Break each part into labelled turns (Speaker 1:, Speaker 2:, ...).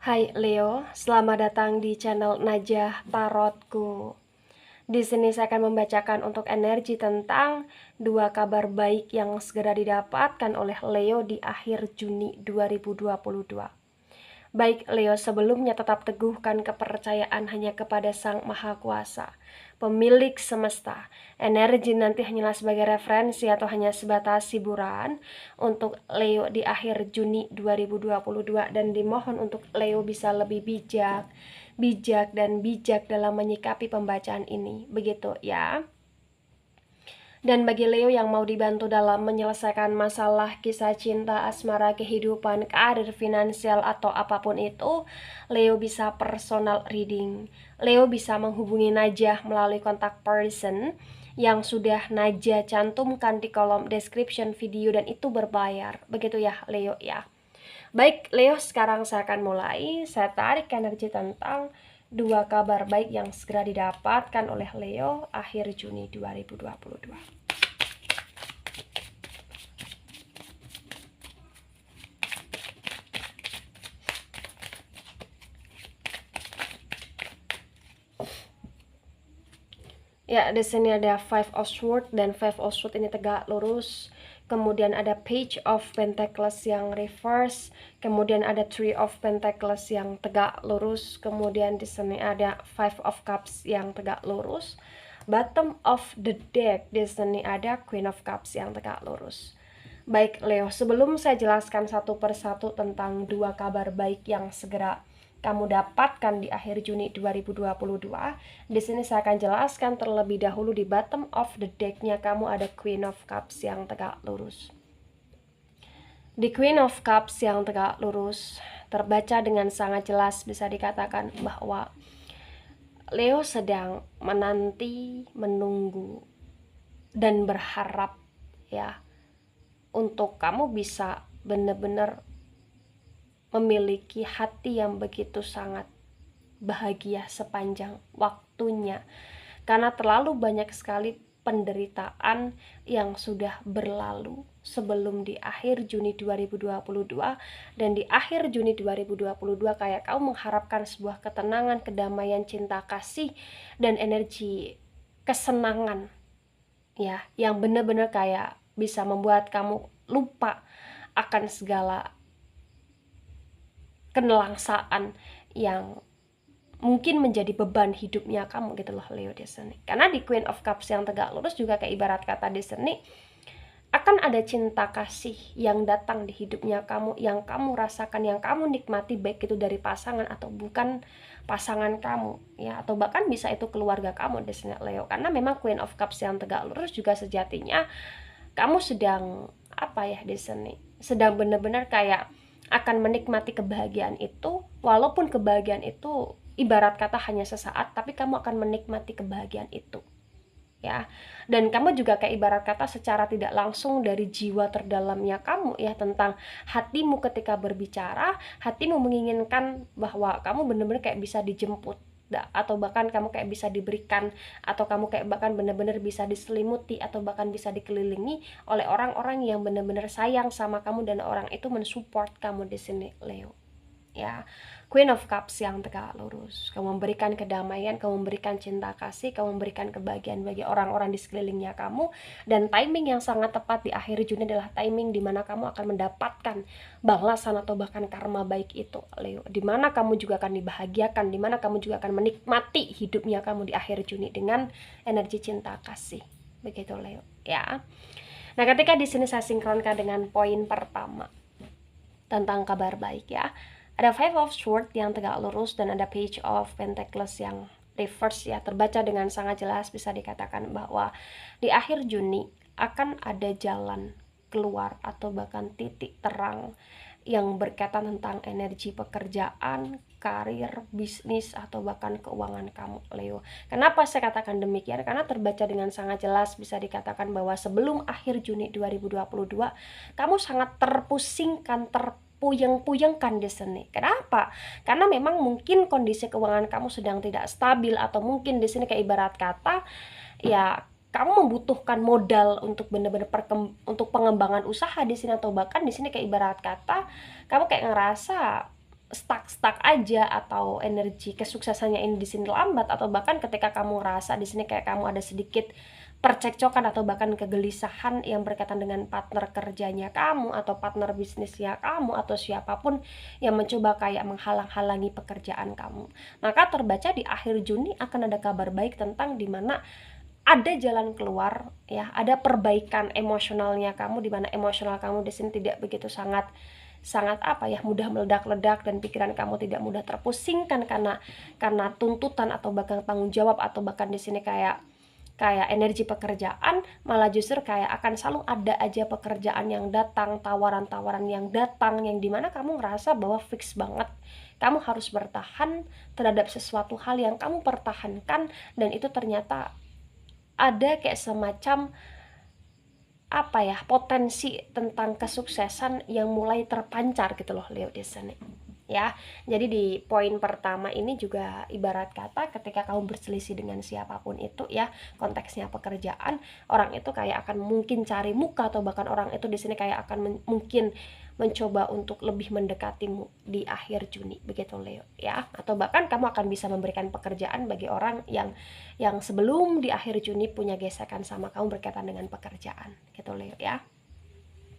Speaker 1: Hai Leo, selamat datang di channel Najah Tarotku. Di sini saya akan membacakan untuk energi tentang dua kabar baik yang segera didapatkan oleh Leo di akhir Juni 2022. Baik Leo, sebelumnya tetap teguhkan kepercayaan hanya kepada Sang Maha Kuasa, pemilik semesta. Energi nanti hanyalah sebagai referensi atau hanya sebatas hiburan untuk Leo di akhir Juni 2022, dan dimohon untuk Leo bisa lebih bijak dalam menyikapi pembacaan ini. Begitu ya. Dan bagi Leo yang mau dibantu dalam menyelesaikan masalah kisah cinta, asmara, kehidupan, karir, finansial, atau apapun itu, Leo bisa personal reading. Leo bisa menghubungi Najah melalui kontak person yang sudah Najah cantumkan di kolom description video, dan itu berbayar. Begitu ya Leo ya. Baik Leo, sekarang saya akan mulai. Saya tarik energi tentang dua kabar baik yang segera didapatkan oleh Leo akhir Juni 2022. Ya, di sini ada Five of Swords, dan Five of Swords ini tegak lurus. Kemudian ada Page of Pentacles yang reverse. Kemudian ada Three of Pentacles yang tegak lurus. Kemudian di sini ada Five of Cups yang tegak lurus. Bottom of the deck, di sini ada Queen of Cups yang tegak lurus. Baik Leo, sebelum saya jelaskan satu persatu tentang dua kabar baik yang segera kamu dapatkan di akhir Juni 2022, di sini saya akan jelaskan terlebih dahulu di bottom of the deck-nya kamu ada Queen of Cups yang tegak lurus. Di Queen of Cups yang tegak lurus terbaca dengan sangat jelas, bisa dikatakan bahwa Leo sedang menanti, menunggu, dan berharap ya untuk kamu bisa benar-benar memiliki hati yang begitu sangat bahagia sepanjang waktunya, karena terlalu banyak sekali penderitaan yang sudah berlalu sebelum di akhir Juni 2022, dan di akhir Juni 2022 kayak kamu mengharapkan sebuah ketenangan, kedamaian, cinta kasih, dan energi kesenangan ya, yang benar-benar kayak bisa membuat kamu lupa akan segala kenelangsaan yang mungkin menjadi beban hidupnya kamu gitu loh Leo di sini. Karena di Queen of Cups yang tegak lurus juga kayak ibarat kata di sini akan ada cinta kasih yang datang di hidupnya kamu, yang kamu rasakan, yang kamu nikmati, baik itu dari pasangan atau bukan pasangan kamu ya, atau bahkan bisa itu keluarga kamu di sini Leo. Karena memang Queen of Cups yang tegak lurus juga sejatinya kamu sedang apa ya di sini, sedang benar-benar kayak akan menikmati kebahagiaan itu, walaupun kebahagiaan itu ibarat kata hanya sesaat, tapi kamu akan menikmati kebahagiaan itu ya. Dan kamu juga kayak ibarat kata secara tidak langsung dari jiwa terdalamnya kamu ya, tentang hatimu ketika berbicara, hatimu menginginkan bahwa kamu benar-benar kayak bisa dijemput, atau bahkan kamu kayak bisa diberikan, atau kamu kayak bahkan benar-benar bisa diselimuti, atau bahkan bisa dikelilingi oleh orang-orang yang benar-benar sayang sama kamu, dan orang itu mensupport kamu di sini Leo ya. Queen of Cups yang tegak lurus, kamu memberikan kedamaian, kamu memberikan cinta kasih, kamu memberikan kebahagiaan bagi orang-orang di sekelilingnya kamu, dan timing yang sangat tepat di akhir Juni adalah timing dimana kamu akan mendapatkan balasan atau bahkan karma baik itu Leo, dimana kamu juga akan dibahagiakan, dimana kamu juga akan menikmati hidupnya kamu di akhir Juni dengan energi cinta kasih, begitu Leo ya. Nah, ketika di sini saya sinkronkan dengan poin pertama tentang kabar baik ya, ada Five of Swords yang tegak lurus dan ada Page of Pentacles yang reverse ya, terbaca dengan sangat jelas, bisa dikatakan bahwa di akhir Juni akan ada jalan keluar atau bahkan titik terang yang berkaitan tentang energi pekerjaan, karir, bisnis, atau bahkan keuangan kamu Leo. Kenapa saya katakan demikian? Karena terbaca dengan sangat jelas, bisa dikatakan bahwa sebelum akhir Juni 2022 kamu sangat terpusingkan, puyeng-puyengkan di sini. Kenapa? Karena memang mungkin kondisi keuangan kamu sedang tidak stabil, atau mungkin di sini kayak ibarat kata ya kamu membutuhkan modal untuk benar-benar untuk pengembangan usaha di sini, atau bahkan di sini kayak ibarat kata kamu kayak ngerasa stuck aja, atau energi kesuksesannya ini di sini lambat, atau bahkan ketika kamu rasa di sini kayak kamu ada sedikit percekcokan atau bahkan kegelisahan yang berkaitan dengan partner kerjanya kamu atau partner bisnisnya kamu atau siapapun yang mencoba kayak menghalang-halangi pekerjaan kamu, maka terbaca di akhir Juni akan ada kabar baik tentang dimana ada jalan keluar ya, ada perbaikan emosionalnya kamu, dimana emosional kamu di sini tidak begitu sangat mudah meledak-ledak, dan pikiran kamu tidak mudah terpusingkan karena tuntutan atau bahkan tanggung jawab, atau bahkan di sini kayak energi pekerjaan, malah justru kayak akan selalu ada aja pekerjaan yang datang, tawaran-tawaran yang datang, yang dimana kamu ngerasa bahwa fix banget kamu harus bertahan terhadap sesuatu hal yang kamu pertahankan, dan itu ternyata ada kayak semacam potensi tentang kesuksesan yang mulai terpancar gitu loh Leo di sini ya. Jadi di poin pertama ini juga ibarat kata ketika kamu berselisih dengan siapapun itu ya, konteksnya pekerjaan, orang itu kayak akan mungkin cari muka, atau bahkan orang itu di sini kayak akan mungkin mencoba untuk lebih mendekatimu di akhir Juni begitu Leo ya, atau bahkan kamu akan bisa memberikan pekerjaan bagi orang yang sebelum di akhir Juni punya gesekan sama kamu berkaitan dengan pekerjaan gitu Leo ya.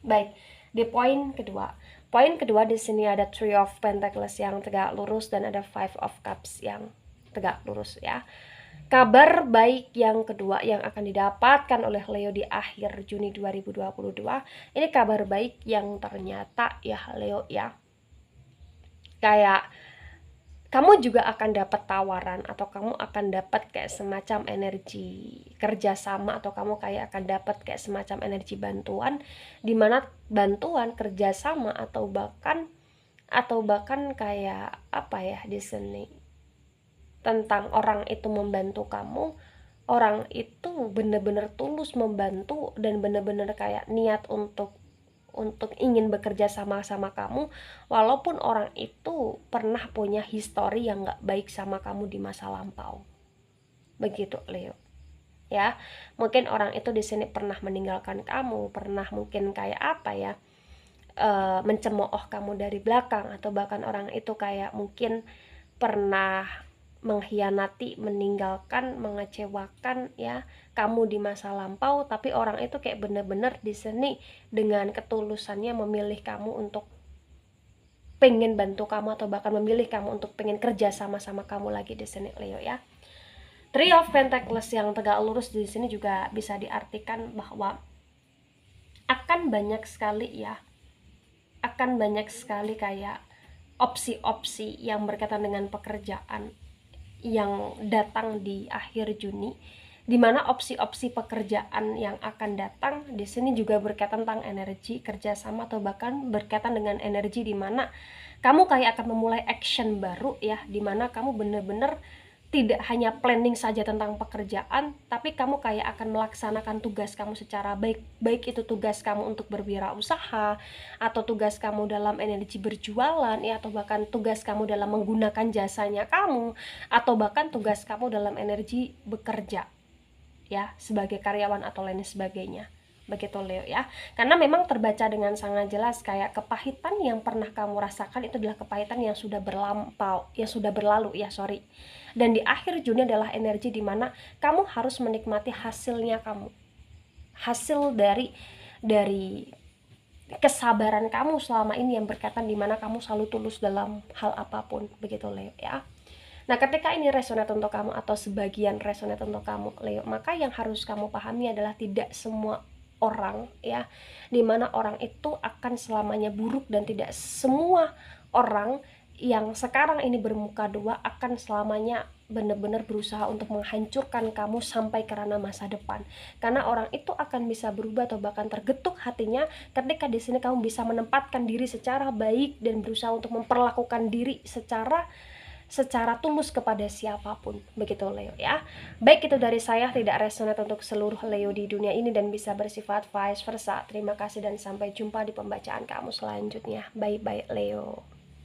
Speaker 1: Baik, di poin kedua di sini ada Three of Pentacles yang tegak lurus dan ada Five of Cups yang tegak lurus ya. Kabar baik yang kedua yang akan didapatkan oleh Leo di akhir Juni 2022, ini kabar baik yang ternyata ya Leo ya, kayak kamu juga akan dapat tawaran, atau kamu akan dapat kayak semacam energi kerjasama, atau kamu kayak akan dapat kayak semacam energi bantuan, dimana bantuan kerjasama atau bahkan kayak di sini tentang orang itu membantu kamu, orang itu bener-bener tulus membantu dan bener-bener kayak niat untuk ingin bekerja sama kamu, walaupun orang itu pernah punya histori yang gak baik sama kamu di masa lampau begitu Leo ya. Mungkin orang itu di sini pernah meninggalkan kamu, pernah mungkin kayak mencemooh kamu dari belakang, atau bahkan orang itu kayak mungkin pernah mengkhianati, meninggalkan, mengecewakan ya kamu di masa lampau, tapi orang itu kayak bener-bener di sini dengan ketulusannya memilih kamu untuk pengen bantu kamu, atau bahkan memilih kamu untuk pengen kerja sama kamu lagi di sini Leo ya. Three of Pentacles yang tegak lurus di sini juga bisa diartikan bahwa akan banyak sekali kayak opsi-opsi yang berkaitan dengan pekerjaan yang datang di akhir Juni, dimana opsi-opsi pekerjaan yang akan datang di sini juga berkaitan tentang energi kerjasama, atau bahkan berkaitan dengan energi dimana kamu kayak akan memulai action baru ya, dimana kamu bener-bener tidak hanya planning saja tentang pekerjaan, tapi kamu kayak akan melaksanakan tugas kamu secara baik itu tugas kamu untuk berwirausaha, atau tugas kamu dalam energi berjualan ya, atau bahkan tugas kamu dalam menggunakan jasanya kamu, atau bahkan tugas kamu dalam energi bekerja ya sebagai karyawan atau lain sebagainya begitu Leo ya. Karena memang terbaca dengan sangat jelas kayak kepahitan yang pernah kamu rasakan itu adalah kepahitan yang sudah berlalu ya, dan di akhir Juni adalah energi dimana kamu harus menikmati hasilnya hasil dari kesabaran kamu selama ini yang berkaitan dimana kamu selalu tulus dalam hal apapun begitu Leo ya. Nah ketika ini resonate untuk kamu, atau sebagian resonate untuk kamu Leo, maka yang harus kamu pahami adalah tidak semua orang ya, dimana orang itu akan selamanya buruk, dan tidak semua orang yang sekarang ini bermuka dua akan selamanya benar-benar berusaha untuk menghancurkan kamu sampai ke ranah masa depan. Karena orang itu akan bisa berubah atau bahkan tergetuk hatinya ketika di sini kamu bisa menempatkan diri secara baik dan berusaha untuk memperlakukan diri secara tulus kepada siapapun begitu Leo ya. Baik, itu dari saya, tidak resonate untuk seluruh Leo di dunia ini dan bisa bersifat vice versa. Terima kasih dan sampai jumpa di pembacaan kamu selanjutnya. Bye bye Leo.